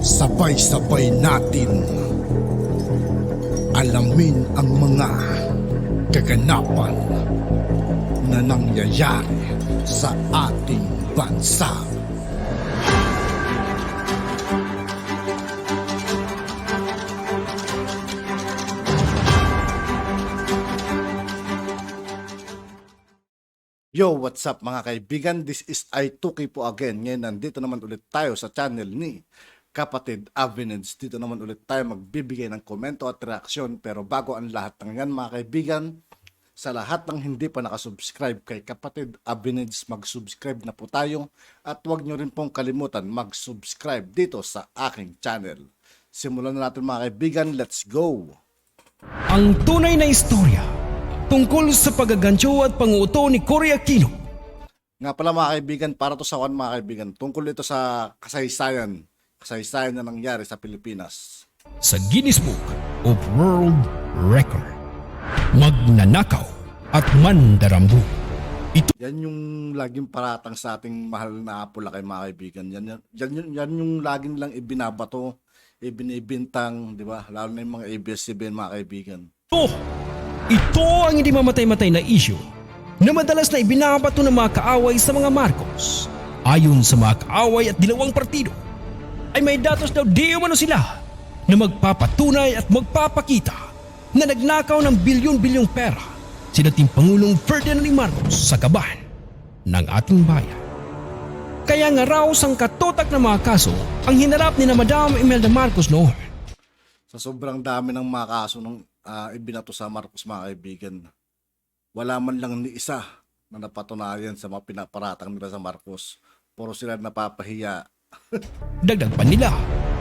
Sabay-sabay natin alamin ang mga kaganapan na nangyayari sa ating bansa. Yo, what's up mga kaibigan? This is I2K po again. Ngayon nandito naman ulit tayo sa channel ni Kapatid Aveneds. Dito naman ulit tayo magbibigay ng komento at reaksyon. Pero bago ang lahat ng yan mga kaibigan, sa lahat ng hindi pa nakasubscribe kay Kapatid Aveneds, mag-subscribe na po tayo. At huwag nyo rin pong kalimutan mag-subscribe dito sa aking channel. Simulan na natin mga kaibigan, let's go! Ang tunay na istorya tungkol sa paggagancho at panguuto ni Cory Aquino. Nga pala mga kaibigan, para to sa mga kaibigan, tungkol ito sa kasaysayan na nangyari sa Pilipinas. Sa Guinness Book of World Record, magnanakaw at mandarambo. Yan yung laging paratang sa ating mahal na Apula kay mga kaibigan. Yan yung laging lang ibinabato, ibinibintang, di ba? Lalo na yung mga ABS-CBN mga kaibigan. Ito ang hindi mamatay-matay na issue na madalas na ibinabato ng mga kaaway sa mga Marcos. Ayon sa mga kaaway at dilawang partido, ay may datos daw di umano sila na magpapatunay at magpapakita na nagnakaw ng bilyon-bilyong pera si dating Pangulong Ferdinand Marcos sa kaban ng ating bayan. Kaya nga raw sang katotak ng mga kaso ang hinarap ni na Madam Imelda Marcos noon. Sa sobrang dami ng mga kaso ng ibinato sa Marcos mga kaibigan, wala man lang ni isa na napatunayan sa mga pinaparatang nila sa Marcos. Puro sila napapahiya. Dagdag pa nila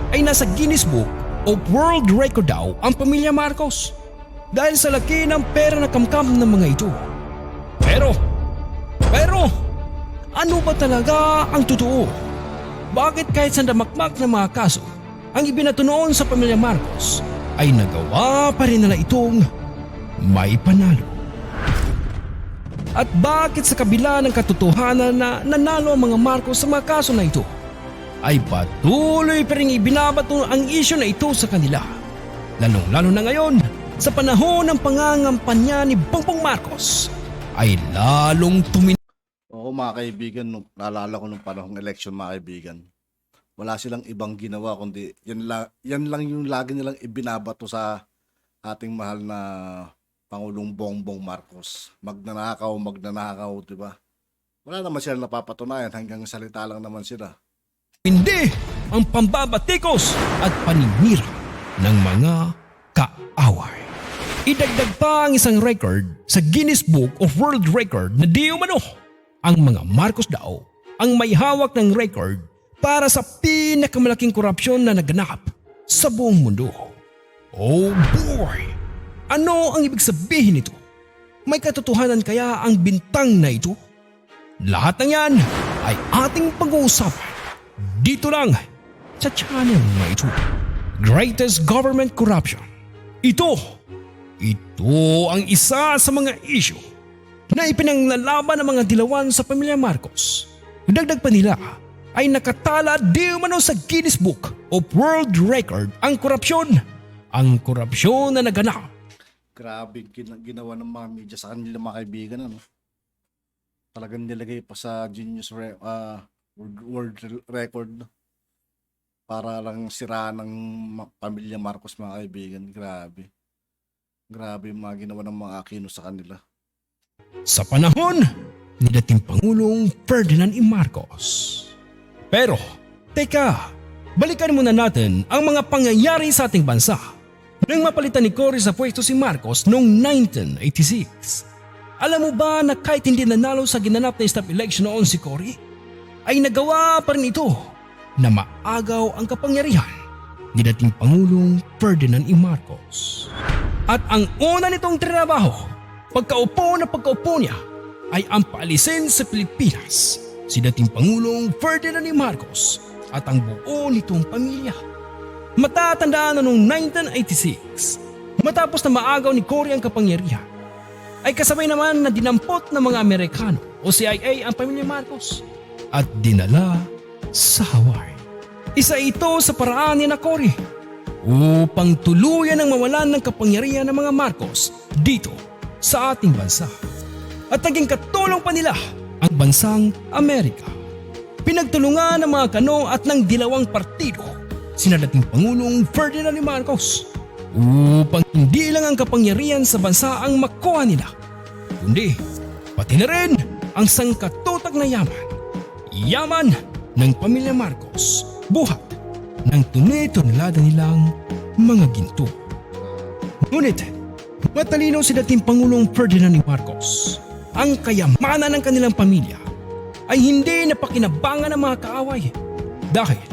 ay nasa Guinness Book of World Record daw ang pamilya Marcos dahil sa laki ng pera na kamkam ng mga ito. Pero ano ba talaga ang totoo? Bakit kahit sa damakmak ng mga kaso ang ibinato noon sa pamilya Marcos ay nagawa pa rin nila itong may panalo? At bakit sa kabila ng katotohanan na nanalo ang mga Marcos sa mga kaso na ito, ay patuloy pa rin ibinabato ang isyu na ito sa kanila? Lalong-lalo na ngayon, sa panahon ng pangangampanya ni Bongbong Marcos, ay lalong Oo mga kaibigan, naalala ko nung panahong election mga kaibigan, wala silang ibang ginawa kundi yan lang yung lagi nilang ibinabato sa ating mahal na Pangulong Bongbong Marcos. Magnanakaw, di ba? Wala naman sila napapatunayan, hanggang salita lang naman sila. hindi ang pambabatikos at paninira ng mga kaaway. Idagdag pa ang isang record sa Guinness Book of World Record na di umano ang mga Marcos daw ang may hawak ng record para sa pinakamalaking korupsyon na naganap sa buong mundo. Oh boy! Ano ang ibig sabihin nito? May katotohanan kaya ang bintang na ito? Lahat ng yan ay ating pag-uusapan dito lang sa channel na ito. Greatest Government Corruption. Ito ang isa sa mga issue na ipinaglalaban ng mga dilawan sa pamilya Marcos. Dagdag pa nila ay nakatala di umano sa Guinness Book of World Record ang korupsyon. Ang korupsyon na naganap. Grabe ginawa ng mga media sa kanila mga kaibigan. Ano? Talagang nilagay pa sa World Record para lang siraan ng pamilya Marcos mga kaibigan. Grabe yung mga ginawa ng mga Aquino sa kanila. Sa panahon ni dating Pangulong Ferdinand Marcos. Pero, teka, balikan muna natin ang mga pangyayari sa ating bansa nang mapalitan ni Cory sa pwesto si Marcos noong 1986. Alam mo ba na kahit hindi nanalo sa ginanap na stop election noon si Cory, ay nagawa pa rin ito na maagaw ang kapangyarihan ni dating Pangulong Ferdinand Marcos. At ang una nitong trabaho, pagkaupo niya, ay ang paalisin sa Pilipinas si dating Pangulong Ferdinand Marcos at ang buo nitong pamilya. Matatandaan na noong 1986, matapos na maagaw ni Cory ang kapangyarihan, ay kasabay naman na dinampot ng mga Amerikano o CIA ang pamilya Marcos at dinala sa Hawaii. Isa ito sa paraan ni Cory upang tuluyan ang mawalan ng kapangyarihan ng mga Marcos dito sa ating bansa. At naging katulong pa nila ang bansang Amerika. Pinagtulungan ng mga Cano at ng dilawang partido sina dating Pangulong Ferdinand Marcos upang hindi lang ang kapangyarihan sa bansa ang makuha nila, kundi pati na rin ang sangkatutak na yaman ng pamilya Marcos, buhat ng tunay-tunlada nilang mga ginto. Ngunit matalino si dating Pangulong Ferdinand Marcos. Ang kayamanan ng kanilang pamilya ay hindi napakinabangan ng mga kaaway dahil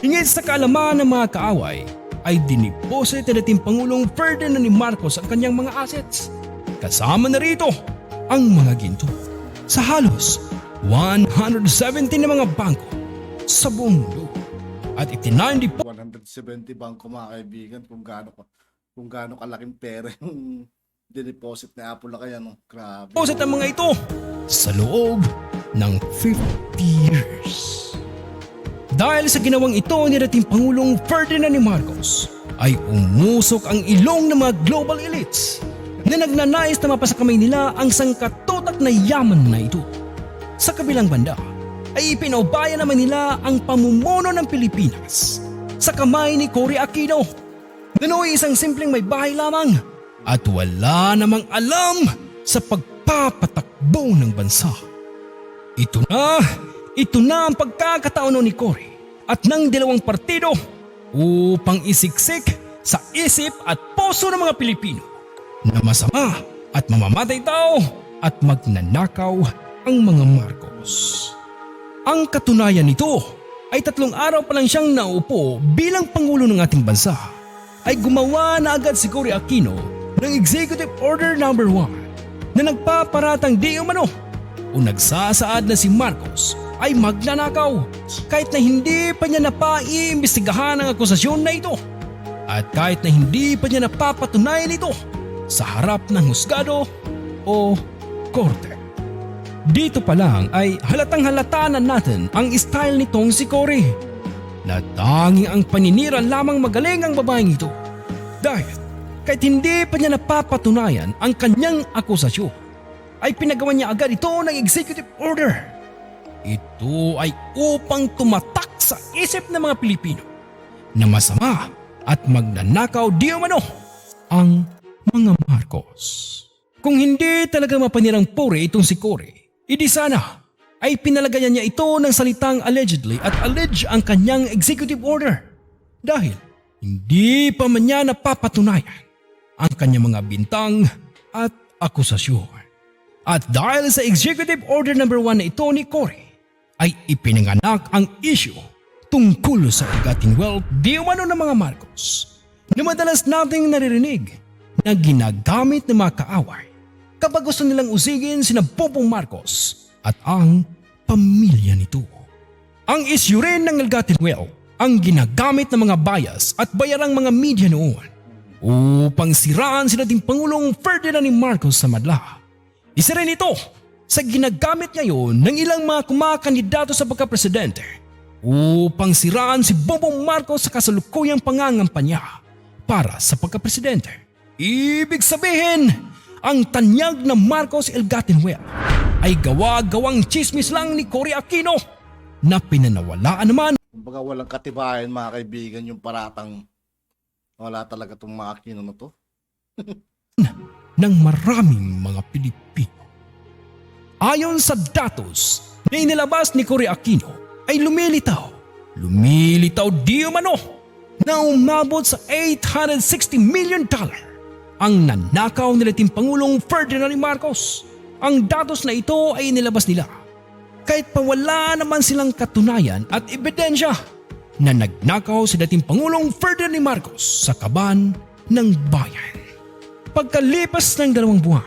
hingit sa kaalaman ng mga kaaway ay diniposit ni dating Pangulong Ferdinand Marcos ang kanyang mga assets. Kasama na rito ang mga ginto sa halos 170 na mga bangko sa buong mundo. At itinindi po 170 bangko mga kaibigan kung gaano kalaking pera yung dineposit ni Apple na kaya, no? Grabe. sa mga ito sa loob ng 50 years. Dahil sa ginawang ito ni dating Pangulong Ferdinand Marcos ay umusok ang ilong ng mga global elites na nagnanais na mapasakamay nila ang sangkatutak na yaman na ito. Sa kabilang banda ay ipinaubaya naman nila ang pamumuno ng Pilipinas sa kamay ni Cory Aquino na nooy isang simpleng may bahay lamang at wala namang alam sa pagpapatakbo ng bansa. Ito na ang pagkakataon ni Cory at ng dalawang partido upang isiksik sa isip at puso ng mga Pilipino na masama at mamamatay tao at magnanakaw ang mga Marcos. Ang katunayan nito ay 3 araw pa lang siyang naupo bilang Pangulo ng ating bansa ay gumawa na agad si Cory Aquino ng Executive Order No. 1 na nagpaparatang di umano o nagsasaad na si Marcos ay magnanakaw kahit na hindi pa niya napaiimbestigahan ang akusasyon na ito at kahit na hindi pa niya napapatunayan ito sa harap ng husgado o korte. Dito pa lang ay halatang halata na natin ang style nitong si Cory na tanging ang paninira lamang magaling ang babaeng ito dahil kahit hindi pa niya napapatunayan ang kanyang akusasyon ay pinagawa niya agad ito ng executive order. Ito ay upang tumatak sa isip ng mga Pilipino na masama at magnanakaw di umano ang mga Marcos. Kung hindi talaga mapanirang puri itong si Cory, hindi sana ay pinalagayan niya ito ng salitang allegedly at allege ang kanyang executive order dahil hindi pa man niya napapatunayan ang kanyang mga bintang at akusasyon. At dahil sa Executive Order No. 1 na ito ni Cory, ay ipinanganak ang issue tungkol sa ill-gotten wealth di umano ng mga Marcos na madalas nating naririnig na ginagamit ng mga kaaway kapag gusto nilang usigin sina Bongbong Marcos at ang pamilya nito. Ang issue rin ng ill-gotten wealth ang ginagamit ng mga bias at bayarang mga media noon upang siraan si dating Pangulong Ferdinand Marcos sa madla. Isa rin ito sa ginagamit ngayon ng ilang mga kumakandidato sa pagkapresidente upang siraan si Bongbong Marcos sa kasalukuyang pangangampanya para sa pagkapresidente. Ibig sabihin, ang tanyag na Marcos ill-gotten wealth ay gawa-gawang chismis lang ni Cory Aquino na pinanawalaan naman Kumbaga walang katibayan mga kaibigan yung paratang wala talaga itong mga Aquino na to. ng maraming mga Pilipino. Ayon sa datos na inilabas ni Cory Aquino ay lumilitaw di umano na umabot sa $860 million ang nanakaw ni dating Pangulong Ferdinand Marcos. Ang datos na ito ay inilabas nila kahit pa wala naman silang katunayan at ebidensya na nagnakaw si dating Pangulong Ferdinand Marcos sa kaban ng bayan. Pagkalipas ng 2 buwan,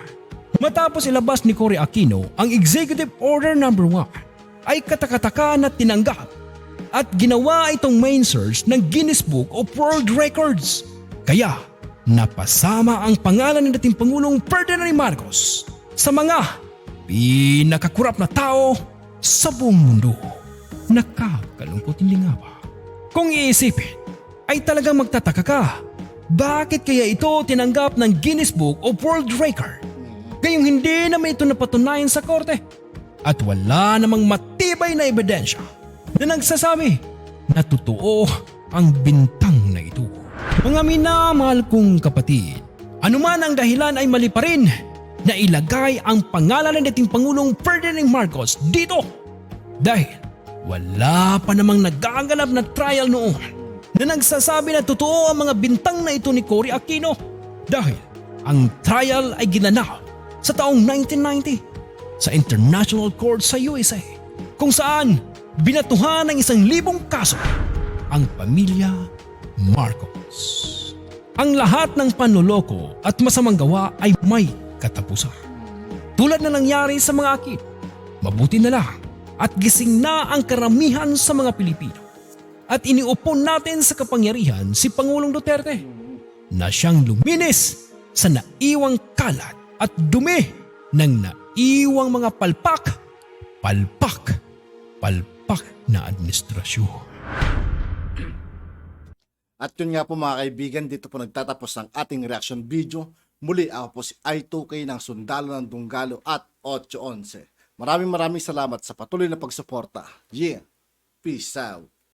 matapos ilabas ni Cory Aquino ang Executive Order No. 1, ay katakataka na tinanggap at ginawa itong main source ng Guinness Book of World Records. Kaya napasama ang pangalan ng dating Pangulong Ferdinand Marcos sa mga pinakakurap na tao sa buong mundo. Nakakalungkot hindi nga ba? Kung iisipin, ay talagang magtataka ka. Bakit kaya ito tinanggap ng Guinness Book of World Record? Gayong hindi naman ito napatunayan sa korte. At wala namang matibay na ebidensya na nagsasabi na totoo ang bintang na ito. Mga minamahal kong kapatid, anuman ang dahilan ay mali pa rin na ilagay ang pangalan ng dating Pangulong Ferdinand Marcos dito. Dahil wala pa namang nagaganap na trial noon na nagsasabi na totoo ang mga bintang na ito ni Cory Aquino. Dahil ang trial ay ginanap sa taong 1990 sa International Court sa USA, kung saan binatuhan ng 1,000 kaso ang pamilya Marcos. Ang lahat ng panloloko at masamang gawa ay may katapusan. Tulad na nangyari sa mga Aquino, mabuti na lang at gising na ang karamihan sa mga Pilipino. At iniupo natin sa kapangyarihan si Pangulong Duterte na siyang luminis sa naiwang kalat at dumi ng naiwang mga palpak na administrasyon. At yun nga po mga kaibigan, dito po nagtatapos ang ating reaction video. Muli ako po si I2K ng Sundalo ng Dunggalo at 811. Maraming salamat sa patuloy na pagsuporta. Yeah, peace out.